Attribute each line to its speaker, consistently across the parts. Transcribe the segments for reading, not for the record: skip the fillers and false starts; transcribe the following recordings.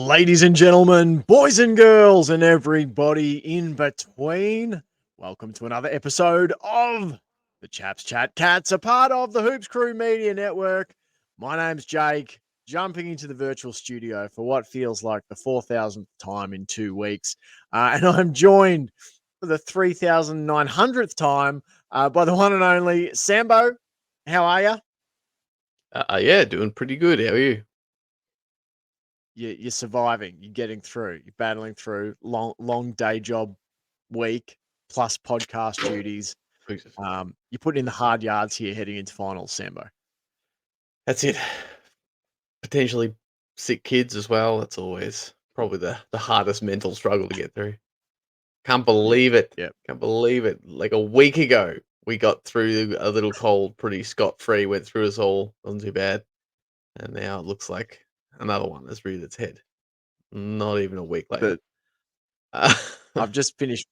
Speaker 1: Ladies and gentlemen, boys and girls, and everybody in between, welcome to another episode of the Chaps Chat Cats, a part of the Hoops Crew Media Network. My name's Jake, jumping into the virtual studio for what feels like the 4,000th time in 2 weeks. And I'm joined for the 3,900th time by the one and only Sambo. How are you?
Speaker 2: Yeah, doing pretty good. How are you?
Speaker 1: You're surviving, you're getting through, you're battling through long day job week plus podcast duties.
Speaker 2: Jesus.
Speaker 1: You're putting in the hard yards here heading into finals, Sambo.
Speaker 2: That's it. Potentially sick kids as well. That's always probably the hardest mental struggle to get through. Can't believe it.
Speaker 1: Yep.
Speaker 2: Can't believe it. Like a week ago, we got through a little cold, pretty scot-free, went through us all. Wasn't too bad. And now it looks like another one has reared its head. Not even a week later.
Speaker 1: But I've just finished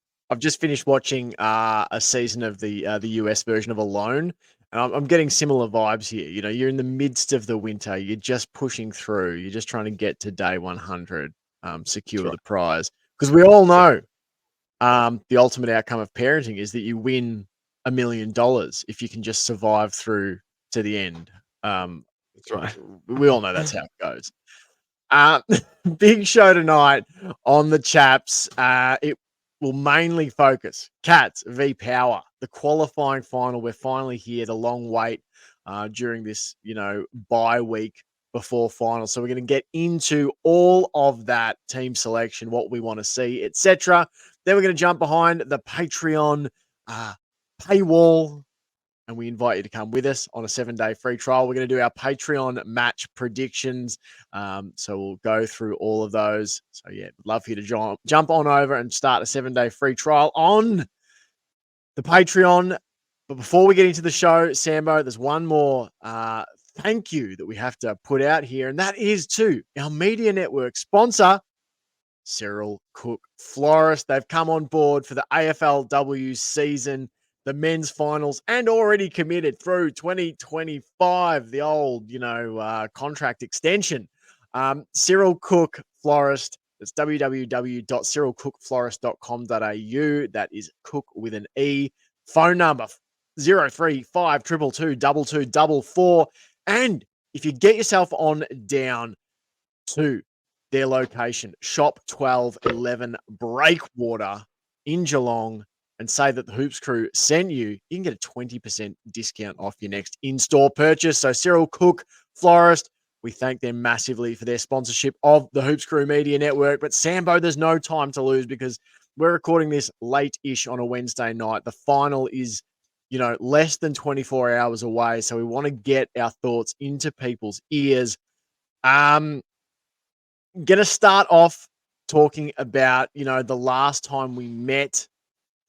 Speaker 1: watching a season of the US version of Alone, and I'm getting similar vibes here. You know, you're in the midst of the winter, you're just pushing through, you're just trying to get to day 100, secure
Speaker 2: That's
Speaker 1: the
Speaker 2: right.
Speaker 1: prize, because we all know the ultimate outcome of parenting is that you win $1 million if you can just survive through to the end.
Speaker 2: That's right.
Speaker 1: We all know that's how it goes. Big show tonight on the Chaps. It will mainly focus Cats v Power, the qualifying final. We're finally here. The long wait during this, bye week before final. So we're going to get into all of that team selection, what we want to see, etc. Then we're going to jump behind the Patreon paywall, and we invite you to come with us on a 7-day free trial. We're going to do our Patreon match predictions. So we'll go through all of those. So yeah, love for you to jump on over and start a 7-day free trial on the Patreon. But before we get into the show, Sambo, there's one more thank you that we have to put out here, and that is to our media network sponsor, Cyril Cook Florist. They've come on board for the AFLW season, the men's finals, and already committed through 2025, the old, contract extension. Cyril Cook Florist. It's www.cyrilcookflorist.com.au. That is Cook with an E. Phone number 035 222 2244. And if you get yourself on down to their location, Shop 1211 Breakwater in Geelong, and say that the Hoops Crew sent you, you can get a 20% discount off your next in-store purchase. So Cyril Cook Florist, we thank them massively for their sponsorship of the Hoops Crew Media Network. But Sambo, there's no time to lose because we're recording this late-ish on a Wednesday night. The final is, less than 24 hours away. So we want to get our thoughts into people's ears. Going to start off talking about, the last time we met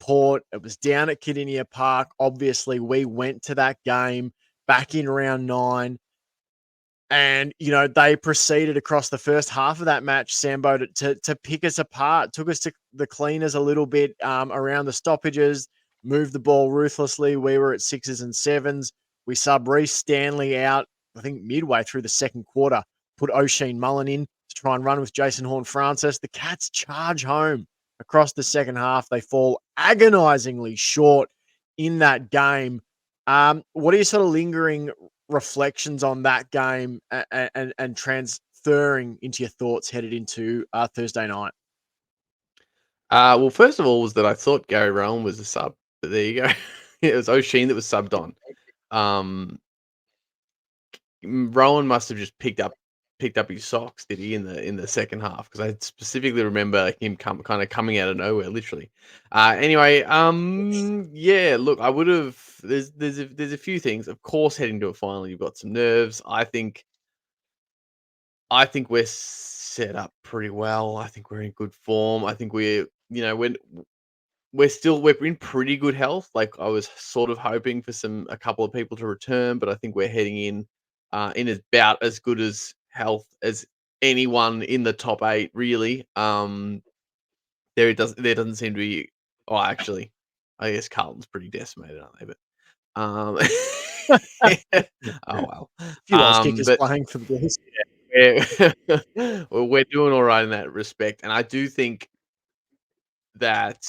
Speaker 1: Port. It was down at Kardinia Park. Obviously, we went to that game back in round 9. And, they proceeded across the first half of that match, Sambo, to pick us apart. Took us to the cleaners a little bit around the stoppages, moved the ball ruthlessly. We were at 6s and 7s. We sub Reece Stanley out, I think, midway through the second quarter. Put O'Sheen Mullen in to try and run with Jason Horne-Francis. The Cats charge home across the second half. They fall agonizingly short in that game. What are your sort of lingering reflections on that game and transferring into your thoughts headed into Thursday night?
Speaker 2: Well, first of all, was that I thought Gary Rowan was a sub, but there you go. It was O'Sheen that was subbed on. Rowan must have just picked up his socks, did he, in the second half? Because I specifically remember him kind of coming out of nowhere, literally. Anyway, yeah. Look, I would have. There's a few things. Of course, heading to a final, you've got some nerves. I think we're set up pretty well. I think we're in good form. I think we're in pretty good health. Like, I was sort of hoping for a couple of people to return, but I think we're heading in about as good as health as anyone in the top 8, really. There doesn't seem to be. Oh, actually, I guess Carlton's pretty decimated, aren't they? But oh well.
Speaker 1: A few else kickers
Speaker 2: But
Speaker 1: playing for the Blues.
Speaker 2: we're well, we're doing all right in that respect, and I do think that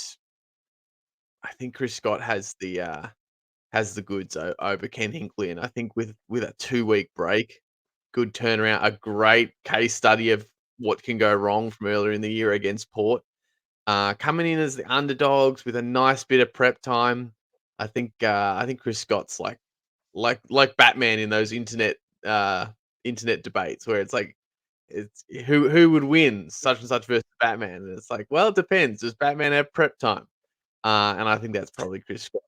Speaker 2: I think Chris Scott has the goods over Ken Hinkley, and I think with a 2-week break, good turnaround, a great case study of what can go wrong from earlier in the year against Port. Coming in as the underdogs with a nice bit of prep time, I think Chris Scott's like Batman in those uh, internet debates where it's like it's who would win such and such versus Batman, and it's like, well, it depends. Does Batman have prep time? And I think that's probably Chris Scott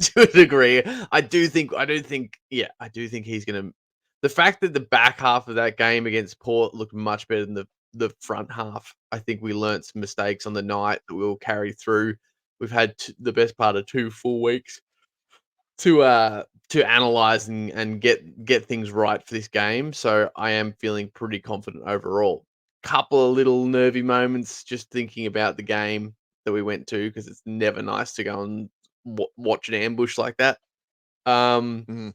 Speaker 2: to a degree. I do think he's gonna. The fact that the back half of that game against Port looked much better than the front half. I think we learnt some mistakes on the night that we'll carry through. We've had the best part of 2 full weeks to analyze and get things right for this game. So I am feeling pretty confident overall. Couple of little nervy moments just thinking about the game that we went to because it's never nice to go and watch an ambush like that. Um,
Speaker 1: Mhm.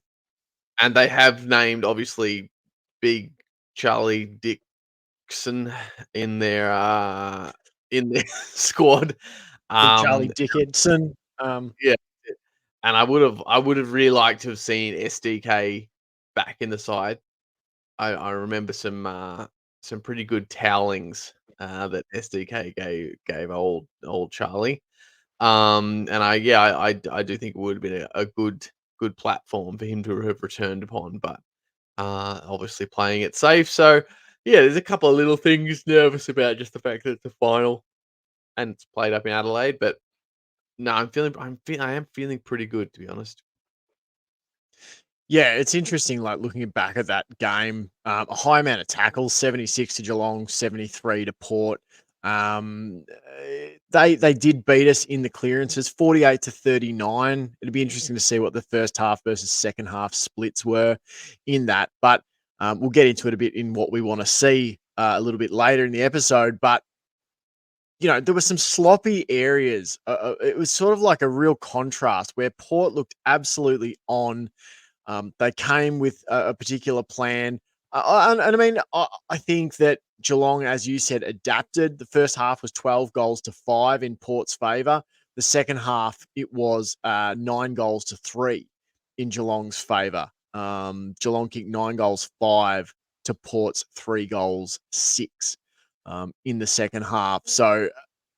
Speaker 2: and they have named obviously Big Charlie Dixon in their squad.
Speaker 1: Big Charlie
Speaker 2: Um,
Speaker 1: Dickinson.
Speaker 2: yeah, and I would have really liked to have seen SDK back in the side. I remember some pretty good towelings that SDK gave old Charlie. And I do think it would have been a good platform for him to have returned upon, but obviously playing it safe. So yeah, there's a couple of little things nervous about just the fact that it's a final and it's played up in Adelaide, but no, I am feeling pretty good to be honest.
Speaker 1: Yeah, it's interesting, like, looking back at that game, a high amount of tackles, 76 to Geelong, 73 to Port. They did beat us in the clearances, 48 to 39. It'd be interesting to see what the first half versus second half splits were in that, but, we'll get into it a bit in what we wanna see, a little bit later in the episode, but, there were some sloppy areas. It was sort of like a real contrast where Port looked absolutely on. They came with a particular plan. And I mean, I think that Geelong, as you said, adapted. The first half was 12 goals to 5 in Port's favour. The second half, it was 9 goals to 3 in Geelong's favour. Geelong kicked 9 goals 5 to Port's 3 goals 6 in the second half. So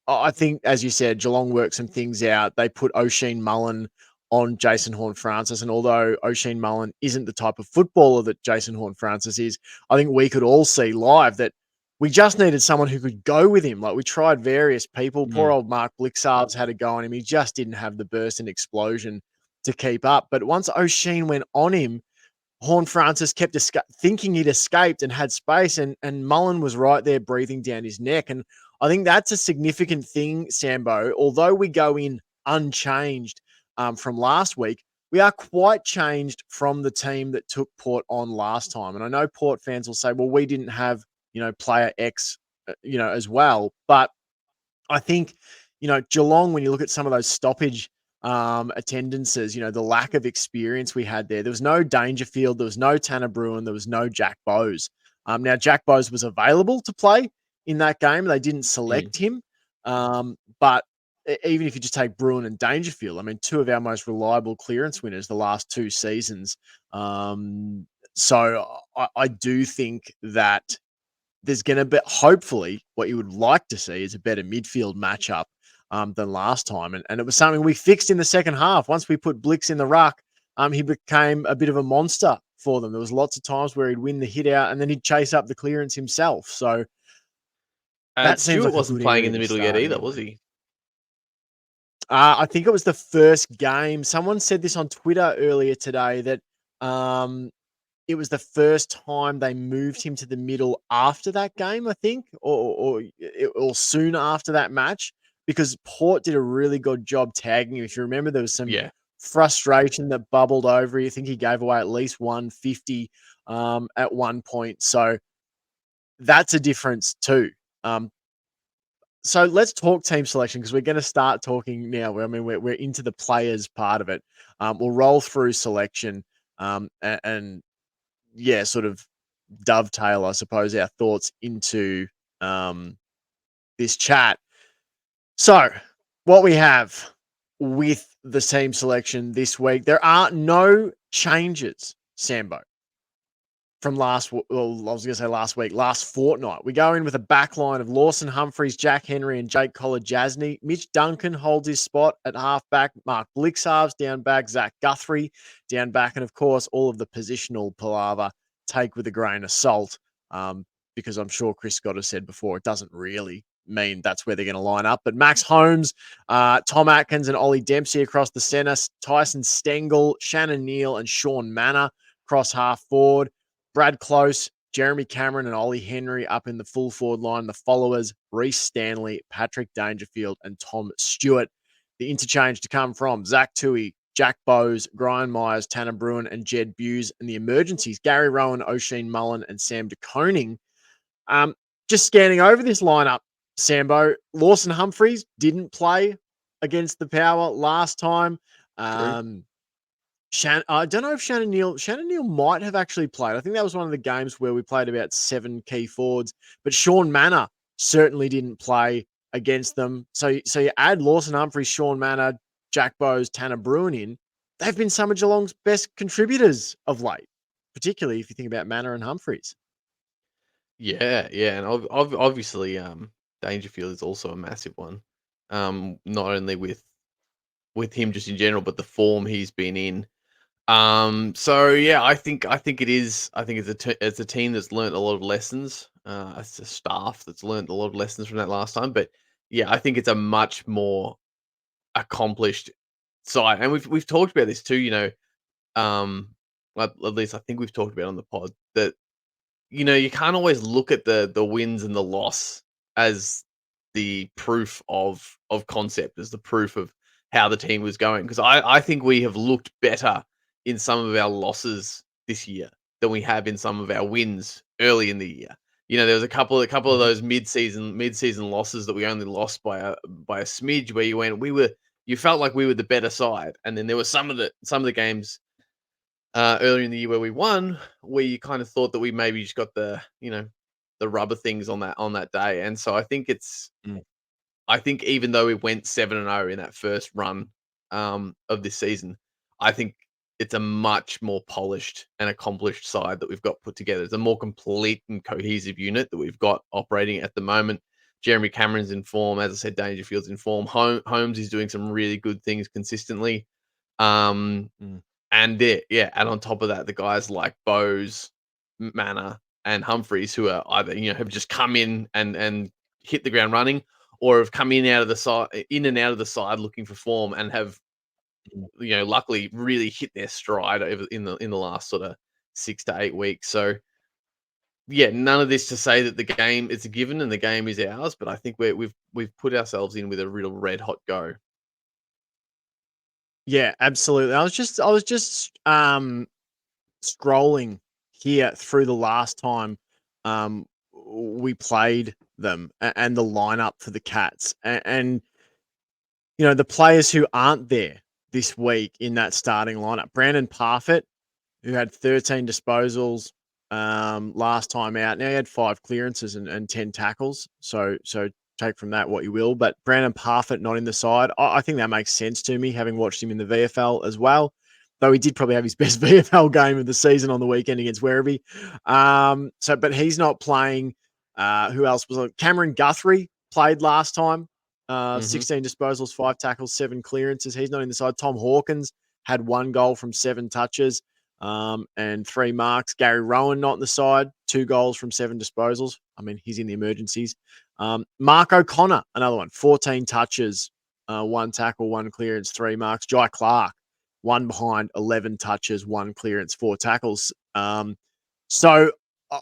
Speaker 1: I think, as you said, Geelong worked some things out. They put O'Sheen Mullen on Jason Horne-Francis, and although O'Sheen Mullen isn't the type of footballer that Jason Horne-Francis is, I think we could all see live that we just needed someone who could go with him. Like, we tried various people. Poor
Speaker 2: Mm.
Speaker 1: old Mark Blixarves had a go on him. He just didn't have the burst and explosion to keep up. But once O'Sheen went on him, Horn Francis kept thinking he'd escaped and had space, and Mullen was right there breathing down his neck. And I think that's a significant thing, Sambo. Although we go in unchanged from last week, we are quite changed from the team that took Port on last time. And I know Port fans will say, well, we didn't have, player X, as well. But I think, Geelong, when you look at some of those stoppage attendances, the lack of experience we had there was no Dangerfield, there was no Tanner Bruin, there was no Jack Bowes. Now, Jack Bowes was available to play in that game. They didn't
Speaker 2: Mm.
Speaker 1: select him. But even if you just take Bruin and Dangerfield, I mean, two of our most reliable clearance winners the last 2 seasons. So I do think that there's going to be, hopefully, what you would like to see is a better midfield matchup than last time. And it was something we fixed in the second half. Once we put Blix in the ruck, he became a bit of a monster for them. There was lots of times where he'd win the hit out and then he'd chase up the clearance himself. So
Speaker 2: And
Speaker 1: that seems
Speaker 2: Stewart
Speaker 1: like a
Speaker 2: wasn't
Speaker 1: good
Speaker 2: playing in
Speaker 1: area
Speaker 2: the
Speaker 1: to
Speaker 2: middle yet
Speaker 1: start
Speaker 2: either, was
Speaker 1: anyway.
Speaker 2: he?
Speaker 1: I think it was the first game. Someone said this on Twitter earlier today that um, it was the first time they moved him to the middle after that game, I think, or soon after that match, because Port did a really good job tagging him. If you remember, there was some
Speaker 2: Yeah.
Speaker 1: frustration that bubbled over. You think he gave away at least 150 at one point. So that's a difference too. Um, so let's talk team selection because we're going to start talking now. I mean, we're into the players part of it. We'll roll through selection and yeah, sort of dovetail, I suppose, our thoughts into this chat. So, what we have with the team selection this week, there are no changes, Sambo, from last week, last fortnight. We go in with a back line of Lawson Humphries, Jack Henry, and Jake Collar-Jasny. Mitch Duncan holds his spot at halfback. Mark Blixarves down back. Zach Guthrie down back. And, of course, all of the positional palaver take with a grain of salt, because I'm sure Chris Scott has said before, it doesn't really mean that's where they're going to line up. But Max Holmes, Tom Atkins, and Ollie Dempsey across the centre. Tyson Stengel, Shannon Neal, and Sean Manor cross half forward. Brad Close, Jeremy Cameron, and Ollie Henry up in the full forward line. The followers, Reece Stanley, Patrick Dangerfield, and Tom Stewart. The interchange to come from Zach Tui, Jack Bowes, Brian Myers, Tanner Bruin, and Jed Buse. And the emergencies, Gary Rowan, O'Sheen Mullen, and Sam de Koning. Just scanning over this lineup, Sambo, Lawson Humphries didn't play against the Power last time. I don't know if Shannon Neal might have actually played. I think that was one of the games where we played about 7 key forwards, but Sean Manor certainly didn't play against them. So you add Lawson Humphries, Sean Manor, Jack Bowes, Tanner Bruin in. They've been some of Geelong's best contributors of late, particularly if you think about Manor and Humphries.
Speaker 2: Yeah, and obviously, Dangerfield is also a massive one. Not only with him just in general, but the form he's been in. So yeah, I think it is. I think it's a team that's learned a lot of lessons. It's a staff that's learned a lot of lessons from that last time. But yeah, I think it's a much more accomplished side, and we've talked about this too. At least I think we've talked about it on the pod that you can't always look at the wins and the loss as the proof of concept, as the proof of how the team was going. Because I think we have looked better in some of our losses this year than we have in some of our wins early in the year. There was a couple of those mid-season losses that we only lost by a smidge, where you felt like we were the better side, and then there were some of the games earlier in the year where we won, where you kind of thought that we maybe just got the rubber things on that day. And so I think I think even though we went 7-0 in that first run of this season, I think it's a much more polished and accomplished side that we've got put together. It's a more complete and cohesive unit that we've got operating at the moment. Jeremy Cameron's in form. As I said, Dangerfield's in form. Holmes is doing some really good things consistently. And and on top of that, the guys like Bowes, Manor, and Humphries, who are either have just come in and hit the ground running, or have come in and out of the side looking for form, and have luckily really hit their stride over in the last sort of 6 to 8 weeks. So yeah, none of this to say that the game is a given and the game is ours, but I think we've put ourselves in with a real red hot go.
Speaker 1: Yeah, absolutely. I was just scrolling here through the last time we played them and the lineup for the Cats, and the players who aren't there this week in that starting lineup. Brandon Parfitt, who had 13 disposals last time out. Now he had 5 clearances and 10 tackles. So take from that what you will. But Brandon Parfitt not in the side. I think that makes sense to me, having watched him in the VFL as well. Though he did probably have his best VFL game of the season on the weekend against Werribee. But he's not playing. Who else was on? Cameron Guthrie played last time. 16 disposals, 5 tackles, 7 clearances. He's not in the side. Tom Hawkins had 1 goal from 7 touches and 3 marks. Gary Rowan not in the side. 2 goals from 7 disposals. I mean, he's in the emergencies. Mark O'Connor, another one. 14 touches, 1 tackle, 1 clearance, 3 marks. Jai Clark, 1 behind, 11 touches, 1 clearance, 4 tackles. So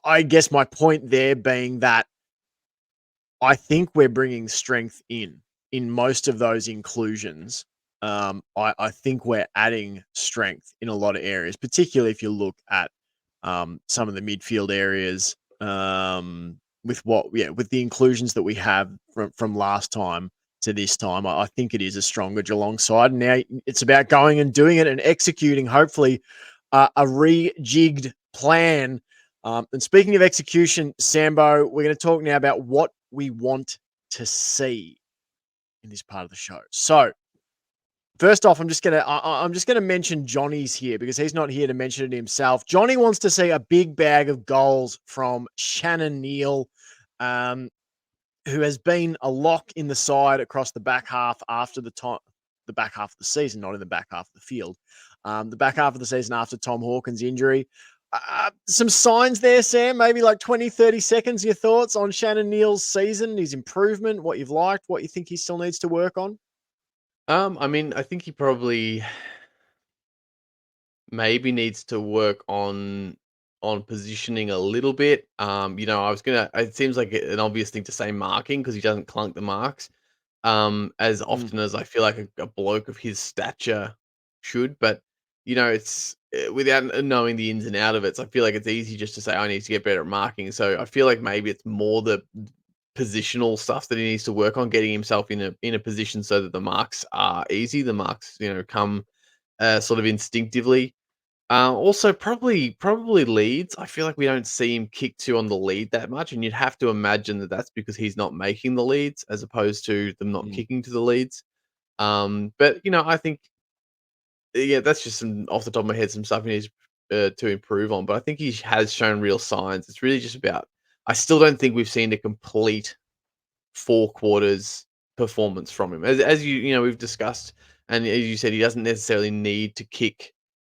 Speaker 1: I guess my point there being that I think we're bringing strength in most of those inclusions. I think we're adding strength in a lot of areas, particularly if you look at some of the midfield areas with the inclusions that we have from last time to this time. I think it is a stronger Geelong side. Now it's about going and doing it and executing, hopefully, a rejigged plan And speaking of execution, Sambo, we're going to talk now about what we want to see in this part of the show. So, first off, I'm just gonna mention Johnny's here because he's not here to mention it himself. Johnny wants to see a big bag of goals from Shannon Neal, um, who has been a lock in the side across the back half after the back half of the season, not in the back half of the field. The back half of the season after Tom Hawkins' injury. Some signs there, Sam, maybe like 20, 30 seconds. Your thoughts on Shannon Neal's season, his improvement, what you've liked, what you think he still needs to work on?
Speaker 2: I mean, I think he probably maybe needs to work on positioning a little bit. I was gonna. It seems like an obvious thing to say marking because he doesn't clunk the marks as
Speaker 1: Mm,
Speaker 2: often as I feel like a bloke of his stature should. But it's without knowing the ins and out of it. So I feel like it's easy just to say I need to get better at marking. So I feel like maybe it's more the positional stuff that he needs to work on, getting himself in a position so that the marks are easy. The marks, come sort of instinctively. Also, probably leads. I feel like we don't see him kick to on the lead that much, and you'd have to imagine that that's because he's not making the leads as opposed to them not
Speaker 1: mm,
Speaker 2: kicking to the leads. But I think yeah, that's just some off the top of my head some stuff he needs to improve on. But I think he has shown real signs. It's really just about. I still don't think we've seen a complete 4 quarters performance from him. As we've discussed, and as you said, he doesn't necessarily need to kick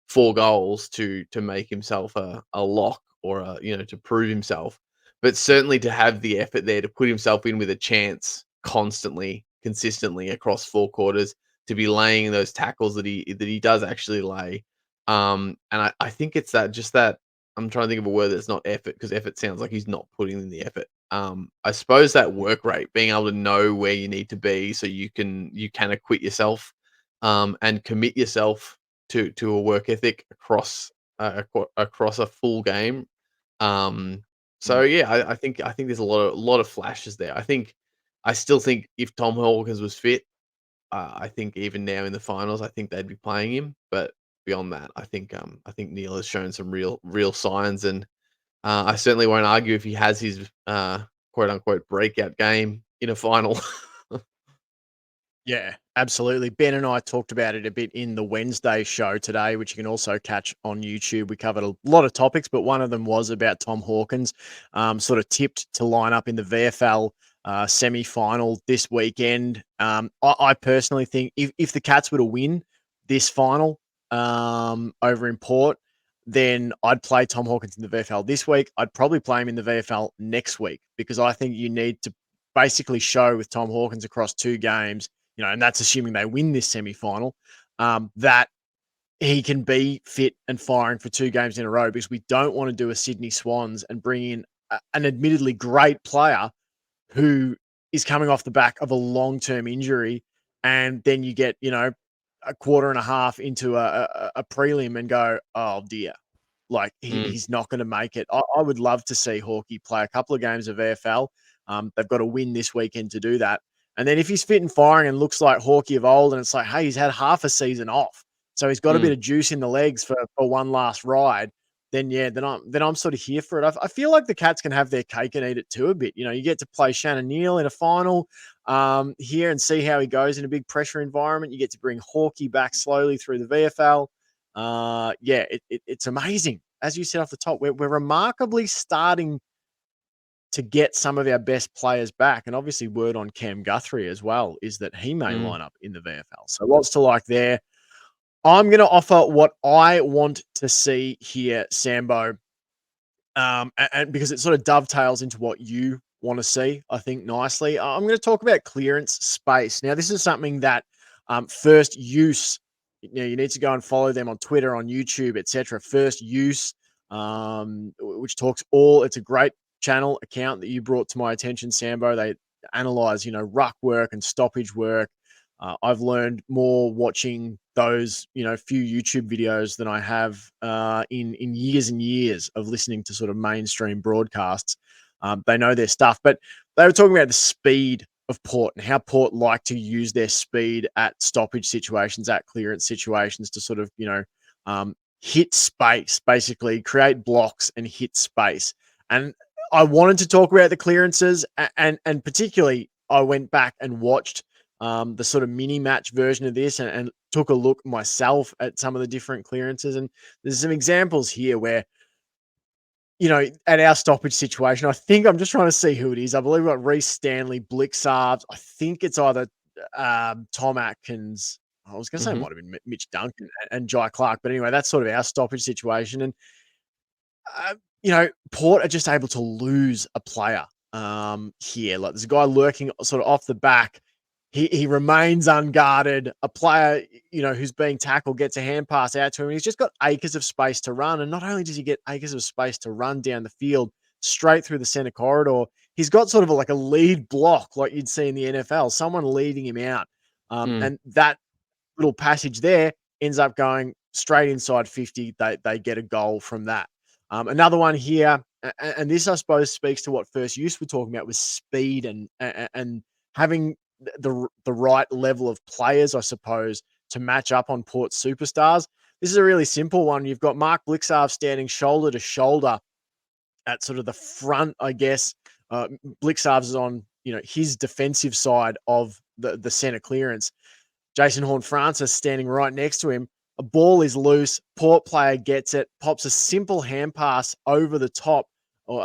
Speaker 2: 4 goals to make himself a lock or to prove himself. But certainly to have the effort there to put himself in with a chance constantly, consistently across 4 quarters, to be laying those tackles that he does actually lay. And I think it's that I'm trying to think of a word that's not effort because effort sounds like he's not putting in the effort. I suppose that work rate, being able to know where you need to be so you can acquit yourself, and commit yourself to a work ethic across a full game. Um, so
Speaker 1: mm.
Speaker 2: yeah, I think there's a lot of flashes there. I still think if Tom Hawkins was fit, I think even now in the finals, I think they'd be playing him. But beyond that, I think Neil has shown some real signs, and I certainly won't argue if he has his quote unquote breakout game in a final.
Speaker 1: Yeah, absolutely. Ben and I talked about it a bit in the Wednesday show today, which you can also catch on YouTube. We covered a lot of topics, but one of them was about Tom Hawkins, sort of tipped to line up in the VFL semi final this weekend. I personally think if the Cats were to win this final over in Port, then I'd play Tom Hawkins in the VFL this week. I'd probably play him in the VFL next week because I think you need to basically show with Tom Hawkins across 2 games, and that's assuming they win this semi-final, that he can be fit and firing for 2 games in a row because we don't want to do a Sydney Swans and bring in an admittedly great player who is coming off the back of a long-term injury, and then you get, a quarter and a half into a prelim and go, oh dear, like
Speaker 2: Mm,
Speaker 1: he's not going to make it. I would love to see Hawkey play a couple of games of AFL. They've got to win this weekend to do that. And then if he's fit and firing and looks like Hawkey of old, and it's like, hey, he's had half a season off, so he's got a
Speaker 2: mm,
Speaker 1: bit of juice in the legs for one last ride. Then yeah, then I'm sort of here for it. I feel like the Cats can have their cake and eat it too a bit. You get to play Shannon Neal in a final here and see how he goes in a big pressure environment. You get to bring Hawkey back slowly through the VFL. Yeah, it's amazing. As you said off the top, we're remarkably starting to get some of our best players back. And obviously, word on Cam Guthrie as well is that he may
Speaker 2: mm,
Speaker 1: line up in the VFL. So lots to like there. I'm going to offer what I want to see here, Sambo, and because it sort of dovetails into what you want to see, I think nicely. I'm going to talk about clearance space. Now, this is something that First Use, you need to go and follow them on Twitter, on YouTube, etc. First Use, which talks all. It's a great channel account that you brought to my attention, Sambo. They analyze, ruck work and stoppage work. I've learned more watching those, few YouTube videos than I have in years and years of listening to sort of mainstream broadcasts. They know their stuff, but they were talking about the speed of Port and how Port like to use their speed at stoppage situations, at clearance situations to sort of, hit space, basically create blocks and hit space. And I wanted to talk about the clearances, and particularly I went back and watched the sort of mini match version of this, and took a look myself at some of the different clearances. And there's some examples here where, at our stoppage situation, I think I'm just trying to see who it is. I believe we've got Reece Stanley, Blixarves. I think it's either Tom Atkins. I was going to say it
Speaker 2: Mhm.
Speaker 1: might have been Mitch Duncan and Jai Clark. But anyway, that's sort of our stoppage situation. And Port are just able to lose a player here. Like, there's a guy lurking sort of off the back. He remains unguarded. A player, who's being tackled gets a hand pass out to him. He's just got acres of space to run. And not only does he get acres of space to run down the field straight through the center corridor, he's got sort of like a lead block like you'd see in the NFL, someone leading him out.
Speaker 2: Mm.
Speaker 1: And that little passage there ends up going straight inside 50. They get a goal from that. Another one here, and this I suppose speaks to what First Use were talking about, was speed and having the right level of players, I suppose, to match up on Port superstars. This is a really simple one. You've got Mark Blixarve standing shoulder to shoulder at sort of the front, I guess. Blixarve is on his defensive side of the center clearance. Jason Horne-Francis standing right next to him. A ball is loose. Port player gets it, pops a simple hand pass over the top, or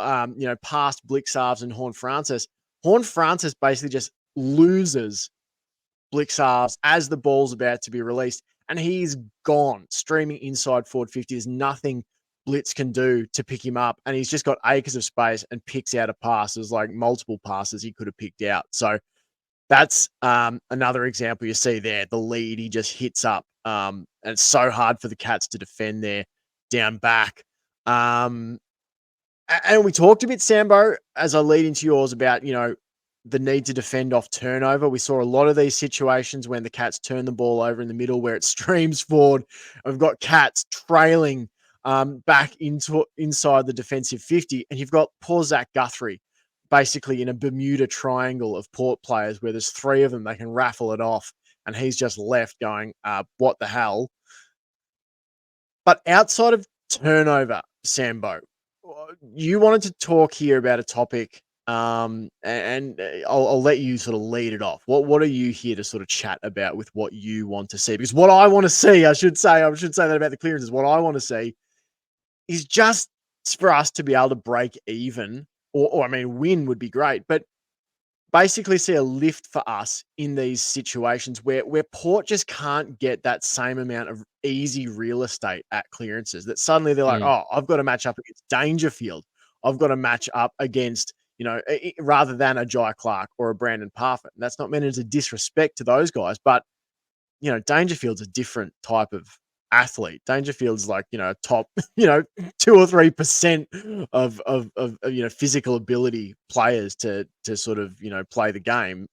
Speaker 1: past Blixarves and Horne-Francis. Horne-Francis basically just loses Blixarves as the ball's about to be released, and he's gone streaming inside forward 50. There's nothing Blitz can do to pick him up, and he's just got acres of space and picks out a pass. There's like multiple passes he could have picked out. So that's another example you see there. The lead he just hits up, and it's so hard for the Cats to defend there down back. And we talked a bit, Sambo, as I lead into yours, about the need to defend off turnover. We saw a lot of these situations when the Cats turn the ball over in the middle, where it streams forward. We've got Cats trailing back inside the defensive 50, and you've got poor Zach Guthrie basically in a Bermuda triangle of Port players where there's three of them. They can raffle it off, and he's just left going, what the hell? But outside of turnover, Sambo, you wanted to talk here about a topic, and I'll let you sort of lead it off. What are you here to sort of chat about with what you want to see? Because what I want to see, I should say that about the clearances. What I want to see is just for us to be able to break even, or I mean, win would be great, but basically see a lift for us in these situations where Port just can't get that same amount of easy real estate at clearances, that suddenly they're like,
Speaker 2: Mm.
Speaker 1: oh, I've got to match up against Dangerfield. I've got to match up against, rather than a Jai Clark or a Brandon Parfitt. And that's not meant as a disrespect to those guys, but Dangerfield's a different type of athlete. Dangerfield's like, top, 2 or 3% of physical ability players to sort of, play the game.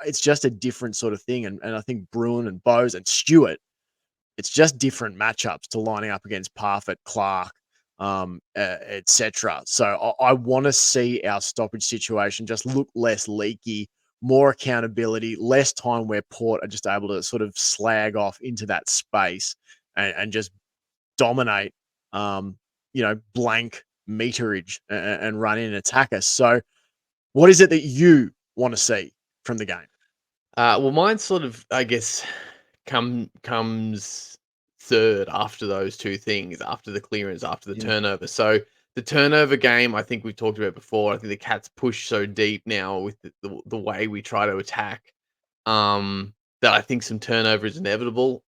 Speaker 1: It's just a different sort of thing. And I think Bruin and Bowes and Stewart, it's just different matchups to lining up against Parfitt, Clark, etc. So I want to see our stoppage situation just look less leaky, more accountability, less time where Port are just able to sort of slag off into that space and just dominate, blank meterage and run in and attack us. So what is it that you want to see from the game?
Speaker 2: Well, mine sort of, I guess, comes third after those two things, after the clearance, after the
Speaker 1: Mm,
Speaker 2: turnover. So the turnover game, I think we've talked about before. I think the Cats push so deep now with the way we try to attack, that I think some turnover is inevitable.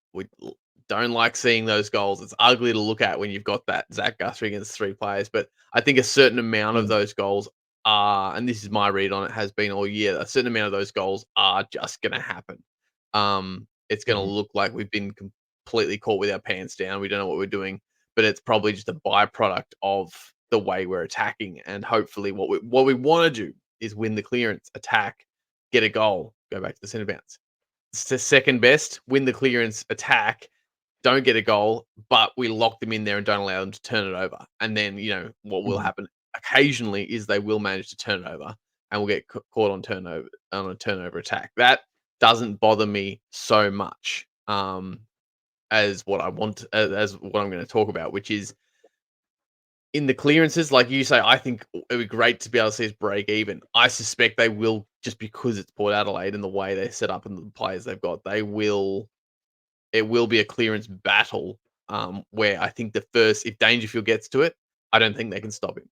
Speaker 2: Don't like seeing those goals. It's ugly to look at when you've got that Zach Guthrie against three players, but I think a certain amount of
Speaker 1: mm,
Speaker 2: those goals are, and this is my read on it, has been all year, a certain amount of those goals are just going to happen. It's going to
Speaker 1: mhm,
Speaker 2: look like we've been completely caught with our pants down. We don't know what we're doing, but it's probably just a byproduct of the way we're attacking. And hopefully, what we want to do is win the clearance, attack, get a goal, go back to the centre bounce. It's the second best, win the clearance, attack, don't get a goal, but we lock them in there and don't allow them to turn it over. And then, what will
Speaker 1: mhm,
Speaker 2: happen occasionally is they will manage to turn it over and we'll get caught on a turnover attack. That doesn't bother me so much. as what I want, as what I'm going to talk about, which is in the clearances. Like you say, I think it would be great to be able to see us break even. I suspect they will, just because it's Port Adelaide and the way they set up and the players they've got. They will. It will be a clearance battle, where I think the first, if Dangerfield gets to it, I don't think they can stop him.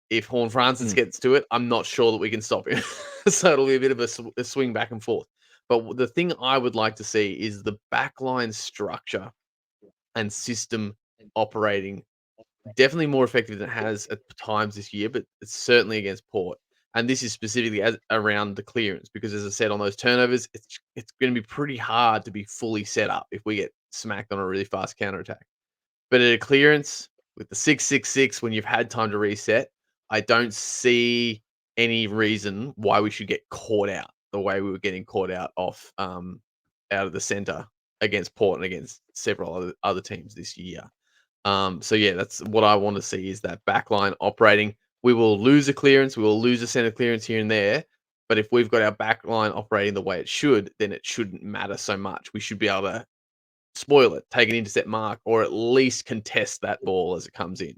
Speaker 2: If Horn Francis
Speaker 1: Mm.
Speaker 2: gets to it, I'm not sure that we can stop him. So it'll be a bit of a swing back and forth. But the thing I would like to see is the backline structure and system operating definitely more effective than it has at times this year, but it's certainly against Port. And this is specifically as around the clearance, because as I said, on those turnovers, it's going to be pretty hard to be fully set up if we get smacked on a really fast counter attack. But at a clearance with the 666, when you've had time to reset, I don't see any reason why we should get caught out the way we were getting caught out off out of the center against Port and against several other teams this year. So yeah, that's what I want to see, is that backline operating. We will lose a clearance, we will lose a center clearance here and there, but if we've got our backline operating the way it should, then it shouldn't matter so much. We should be able to spoil it, take an intercept mark, or at least contest that ball as it comes in.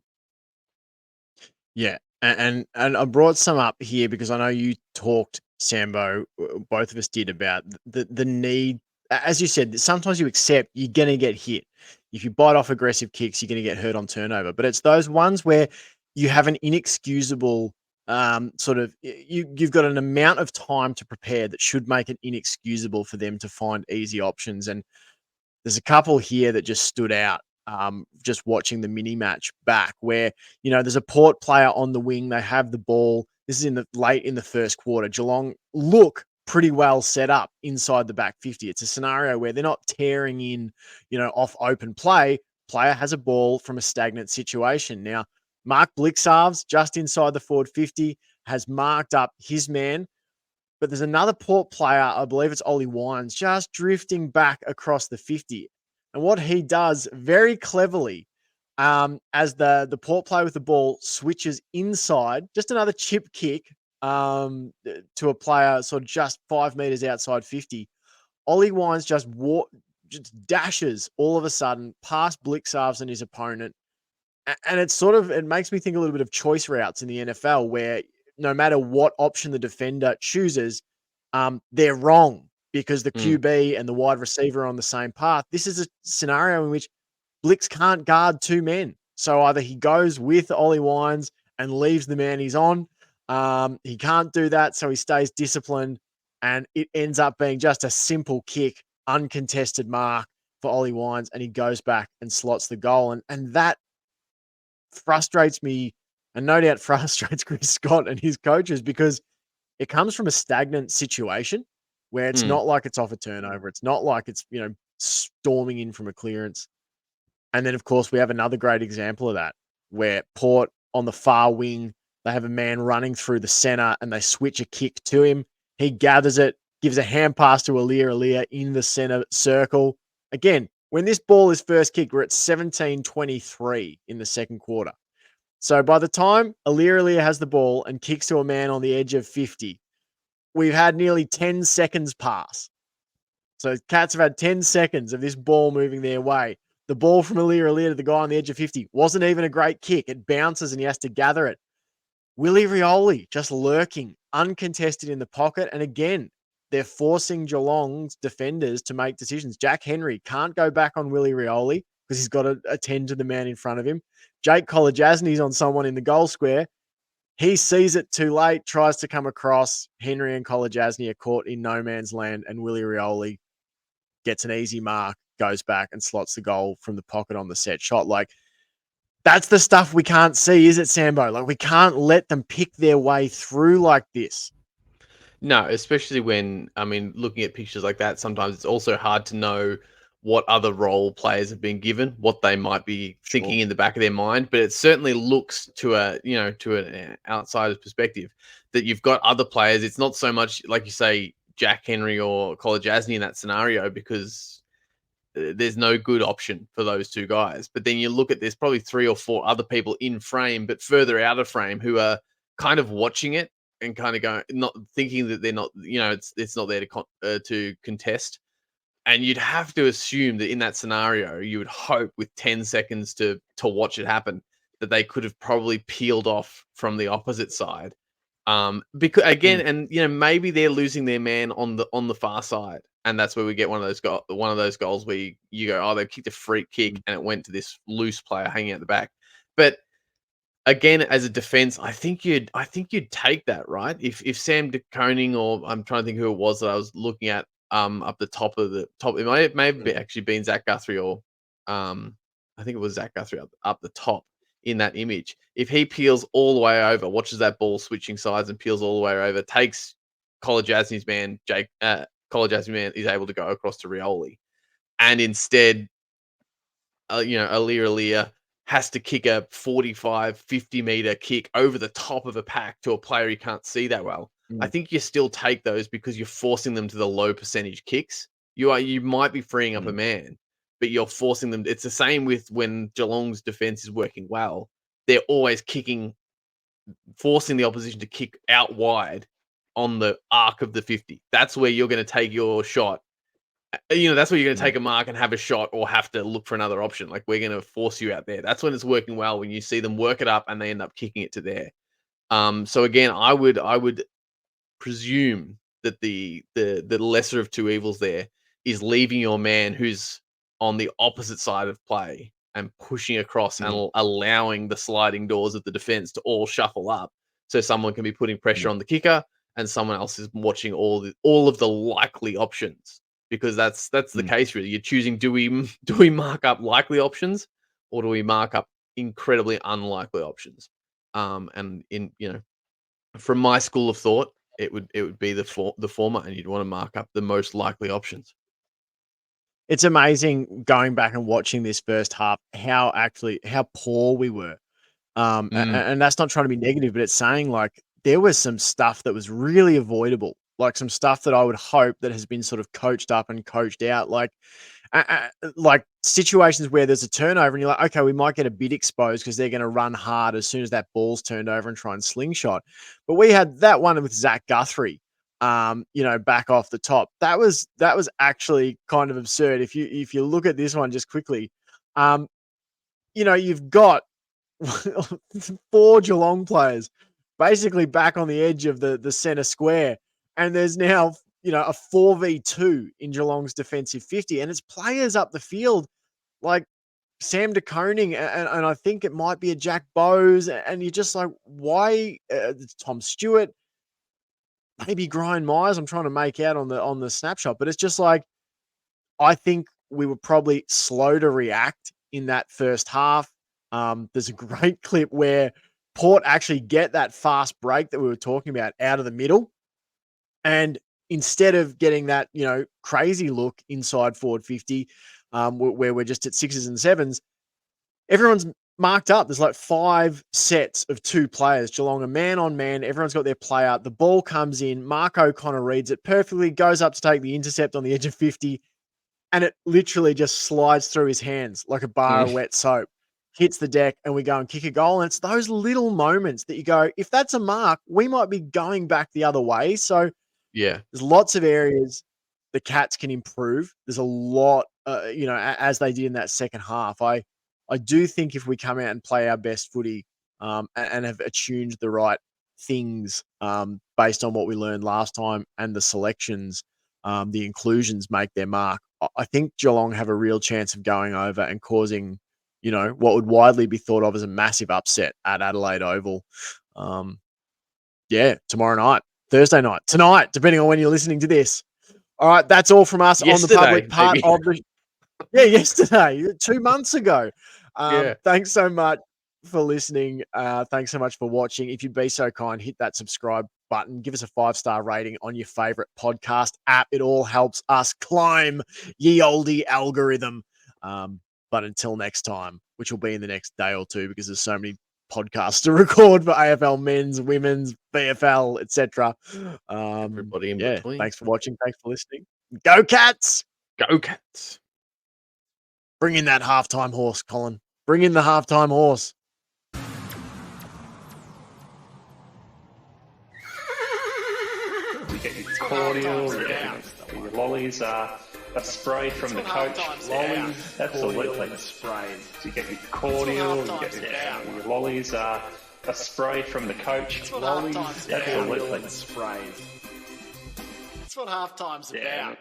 Speaker 1: Yeah, and I brought some up here because I know you talked, Sambo. Both of us did, about the need. As you said, sometimes you accept you're gonna get hit. If you bite off aggressive kicks, you're gonna get hurt on turnover. But it's those ones where you have an inexcusable sort of you've got an amount of time to prepare that should make it inexcusable for them to find easy options. And there's a couple here that just stood out. Just watching the mini match back, where there's a Port player on the wing. They have the ball. This is in the late in the first quarter. Geelong look pretty well set up inside the back 50. It's a scenario where they're not tearing in, off open play. Player has a ball from a stagnant situation. Now, Mark Blixarves, just inside the forward 50, has marked up his man. But there's another Port player, I believe it's Ollie Wines, just drifting back across the 50. And what he does very cleverly, as the Port player with the ball switches inside, just another chip kick to a player sort of just 5 meters outside 50. Ollie Wines just dashes all of a sudden past Blixarves and his opponent. And it makes me think a little bit of choice routes in the NFL, where no matter what option the defender chooses, they're wrong because the
Speaker 2: Mm,
Speaker 1: QB and the wide receiver are on the same path. This is a scenario in which Blix can't guard two men. So either he goes with Ollie Wines and leaves the man he's on. He can't do that, so he stays disciplined, and it ends up being just a simple kick, uncontested mark for Ollie Wines, and he goes back and slots the goal. And that frustrates me, and no doubt frustrates Chris Scott and his coaches, because it comes from a stagnant situation where it's
Speaker 2: mm.
Speaker 1: not like it's off a turnover. It's not like it's, storming in from a clearance. And then, of course, we have another great example of that, where Port on the far wing, they have a man running through the center and they switch a kick to him. He gathers it, gives a hand pass to Alir in the center circle. Again, when this ball is first kicked, we're at 17:23 in the second quarter. So by the time Alir has the ball and kicks to a man on the edge of 50, we've had nearly 10 seconds pass. So Cats have had 10 seconds of this ball moving their way. The ball from Alir to the guy on the edge of 50 wasn't even a great kick. It bounces and he has to gather it. Willie Rioli just lurking, uncontested in the pocket. And again, they're forcing Geelong's defenders to make decisions. Jack Henry can't go back on Willie Rioli because he's got to attend to the man in front of him. Jake Kolodjasny's on someone in the goal square. He sees it too late, tries to come across. Henry and Kolodjasny are caught in no man's land, and Willie Rioli gets an easy mark, goes back and slots the goal from the pocket on the set shot. Like, that's the stuff we can't see, is it, Sambo? Like, we can't let them pick their way through like this.
Speaker 2: No, especially when, I mean, looking at pictures like that, sometimes it's also hard to know what other role players have been given, what they might be
Speaker 1: Sure.
Speaker 2: thinking in the back of their mind. But it certainly looks to to an outsider's perspective that you've got other players. It's not so much like you say Jack Henry or Kolodjasny in that scenario, because there's no good option for those two guys. But then you look at, there's probably 3 or 4 other people in frame, but further out of frame, who are kind of watching it and kind of going, not thinking that they're not, it's not there to contest. And you'd have to assume that in that scenario, you would hope with 10 seconds to watch it happen, that they could have probably peeled off from the opposite side. Because again,
Speaker 1: Mm.
Speaker 2: and maybe they're losing their man on the far side, and that's where we get one of those goals where you go, oh, they kicked a freak kick
Speaker 1: Mm.
Speaker 2: and it went to this loose player hanging out the back. But again, as a defense, I think you'd take that, right? If Sam De Koning, or I'm trying to think who it was that I was looking at up the top of the top, it may have actually been Zach Guthrie, or I think it was Zach Guthrie up the top in that image. If he peels all the way over, watches that ball switching sides and peels all the way over, takes College Asney's man, College Asney's man is able to go across to Rioli, and instead Alia has to kick a 45, 50-meter kick over the top of a pack to a player he can't see that well. I
Speaker 1: Mm.
Speaker 2: think you still take those because you're forcing them to the low percentage kicks. You might be freeing up a man, but you're forcing them. It's the same with when Geelong's defense is working well. They're always forcing the opposition to kick out wide on the arc of the 50. That's where you're going to take your shot. That's where you're going to take a mark and have a shot, or have to look for another option. Like, we're going to force you out there. That's when it's working well, when you see them work it up and they end up kicking it to there. So again, I would presume that the lesser of two evils there is leaving your man who's on the opposite side of play and pushing across and allowing the sliding doors of the defense to all shuffle up, so someone can be putting pressure on the kicker and someone else is watching all of the likely options. Because that's the case, really. You're choosing, do we mark up likely options, or do we mark up incredibly unlikely options? And from my school of thought, it would be the former, and you'd want to mark up the most likely options.
Speaker 1: It's amazing going back and watching this first half, how poor we were. And that's not trying to be negative, but it's saying, like, there was some stuff that was really avoidable, like some stuff that I would hope that has been sort of coached up and coached out, like situations where there's a turnover and you're like, okay, we might get a bit exposed because they're going to run hard as soon as that ball's turned over and try and slingshot. But we had that one with Zach Guthrie, back off the top. That was actually kind of absurd. If you look at this one just quickly, you've got 4 Geelong players basically back on the edge of the center square. And there's now, a 4v2 in Geelong's defensive 50. And it's players up the field like Sam De Koning, and I think it might be a Jack Bowes. And you're just like, why? It's Tom Stewart, maybe Brian Myers. I'm trying to make out on the snapshot, but it's just like, I think we were probably slow to react in that first half. There's a great clip where Port actually get that fast break that we were talking about out of the middle. And instead of getting that, crazy look inside forward 50, where we're just at 6s and 7s, everyone's marked up. There's like 5 sets of 2 players. Geelong are man on man. Everyone's got their player. The ball comes in. Mark O'Connor reads it perfectly, goes up to take the intercept on the edge of 50, and it literally just slides through his hands like a bar of wet soap, hits the deck, and we go and kick a goal. And it's those little moments that you go, if that's a mark, we might be going back the other way. So
Speaker 2: Yeah.
Speaker 1: there's lots of areas the Cats can improve. There's a lot, as they did in that second half. I do think if we come out and play our best footy, and have attuned the right things, based on what we learned last time, and the selections, the inclusions make their mark, I think Geelong have a real chance of going over and causing, what would widely be thought of as a massive upset at Adelaide Oval. Tomorrow night, Thursday night, tonight, depending on when you're listening to this. All right, that's all from us on the public part of the. Yeah, yesterday, 2 months ago. Thanks so much for listening. Thanks so much for watching. If you'd be so kind, hit that subscribe button. Give us a 5-star rating on your favorite podcast app. It all helps us climb ye olde algorithm. But until next time, which will be in the next day or two, because there's so many podcasts to record for AFL men's, women's, VFL, etc.
Speaker 2: Everybody in between.
Speaker 1: Thanks for watching. Thanks for listening. Go Cats!
Speaker 2: Go Cats!
Speaker 1: Bring in that halftime horse, Colin. Bring in the halftime horse.
Speaker 3: You get your cordial, you get your lollies. a spray from the coach. Lollies, absolutely.
Speaker 1: Sprays.
Speaker 3: So you get your cordial, you get your lollies. A spray from the coach.
Speaker 1: Lollies,
Speaker 3: absolutely.
Speaker 1: Sprays. That's what halftime's about.